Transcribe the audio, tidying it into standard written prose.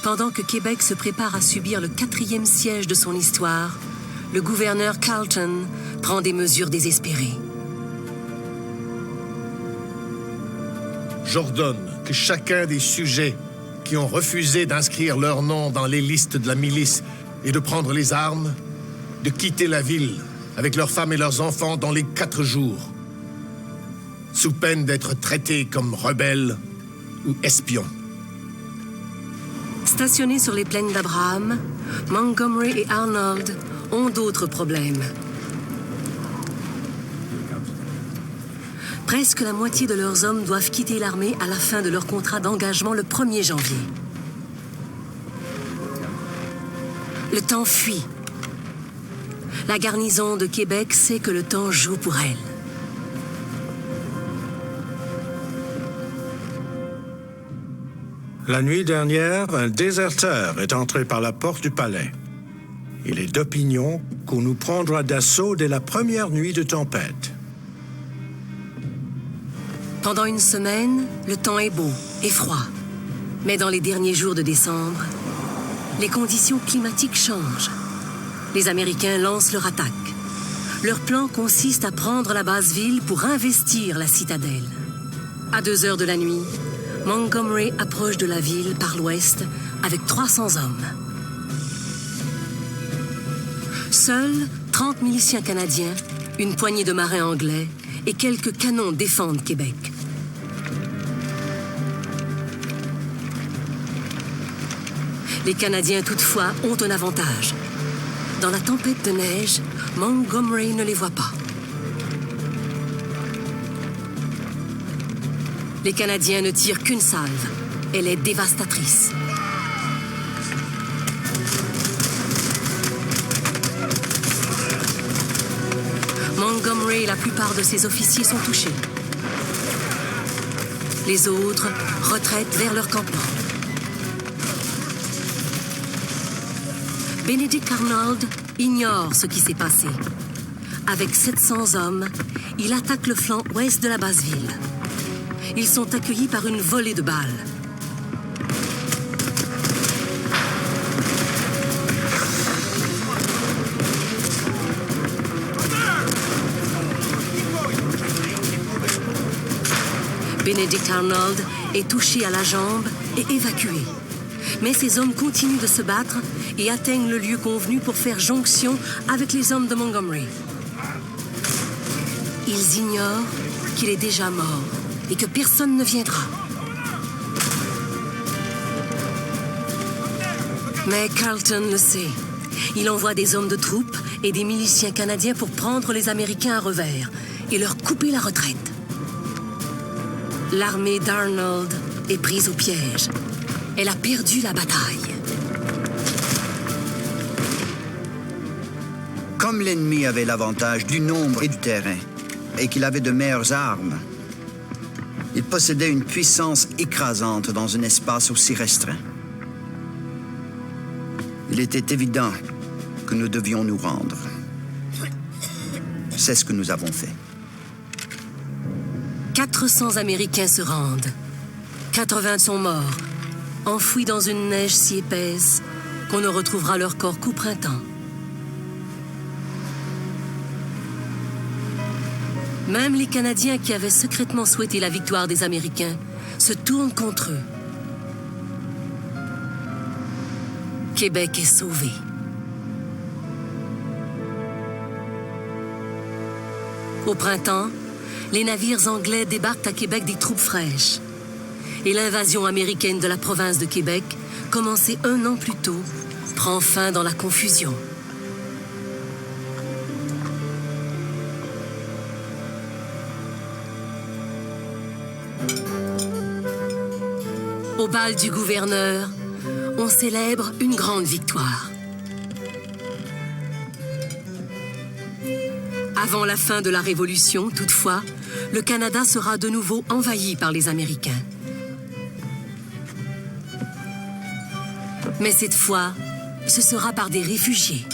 Pendant que Québec se prépare à subir le 4e siège de son histoire, le gouverneur Carleton prend des mesures désespérées. J'ordonne que chacun des sujets qui ont refusé d'inscrire leur nom dans les listes de la milice et de prendre les armes, de quitter la ville avec leurs femmes et leurs enfants dans les 4 jours, sous peine d'être traités comme rebelles ou espions. Stationnés sur les plaines d'Abraham, Montgomery et Arnold ont d'autres problèmes. Presque la moitié de leurs hommes doivent quitter l'armée à la fin de leur contrat d'engagement le 1er janvier. Le temps fuit. La garnison de Québec sait que le temps joue pour elle. La nuit dernière, un déserteur est entré par la porte du palais. Il est d'opinion qu'on nous prendra d'assaut dès la première nuit de tempête. Pendant une semaine, le temps est beau et froid. Mais dans les derniers jours de décembre, les conditions climatiques changent. Les Américains lancent leur attaque. Leur plan consiste à prendre la base-ville pour investir la citadelle. À 2 heures de la nuit, Montgomery approche de la ville par l'ouest avec 300 hommes. Seuls 30 miliciens canadiens, une poignée de marins anglais et quelques canons défendent Québec. Les Canadiens, toutefois, ont un avantage. Dans la tempête de neige, Montgomery ne les voit pas. Les Canadiens ne tirent qu'une salve. Elle est dévastatrice. Montgomery et la plupart de ses officiers sont touchés. Les autres retraitent vers leur campement. Benedict Arnold ignore ce qui s'est passé. Avec 700 hommes, il attaque le flanc ouest de la basse-ville. Ils sont accueillis par une volée de balles. Benedict Arnold est touché à la jambe et évacué. Mais ses hommes continuent de se battre et atteignent le lieu convenu pour faire jonction avec les hommes de Montgomery. Ils ignorent qu'il est déjà mort et que personne ne viendra. Mais Carleton le sait. Il envoie des hommes de troupes et des miliciens canadiens pour prendre les Américains à revers et leur couper la retraite. L'armée d'Arnold est prise au piège. Elle a perdu la bataille. Comme l'ennemi avait l'avantage du nombre et du terrain, et qu'il avait de meilleures armes, il possédait une puissance écrasante dans un espace aussi restreint. Il était évident que nous devions nous rendre. C'est ce que nous avons fait. 400 Américains se rendent. 80 sont morts, enfouis dans une neige si épaisse qu'on ne retrouvera leur corps qu'au printemps. Même les Canadiens qui avaient secrètement souhaité la victoire des Américains se tournent contre eux. Québec est sauvé. Au printemps, les navires anglais débarquent à Québec des troupes fraîches. Et l'invasion américaine de la province de Québec, commencée 1 an plus tôt, prend fin dans la confusion. Au bal du gouverneur, on célèbre une grande victoire. Avant la fin de la Révolution, toutefois, le Canada sera de nouveau envahi par les Américains. Mais cette fois, ce sera par des réfugiés.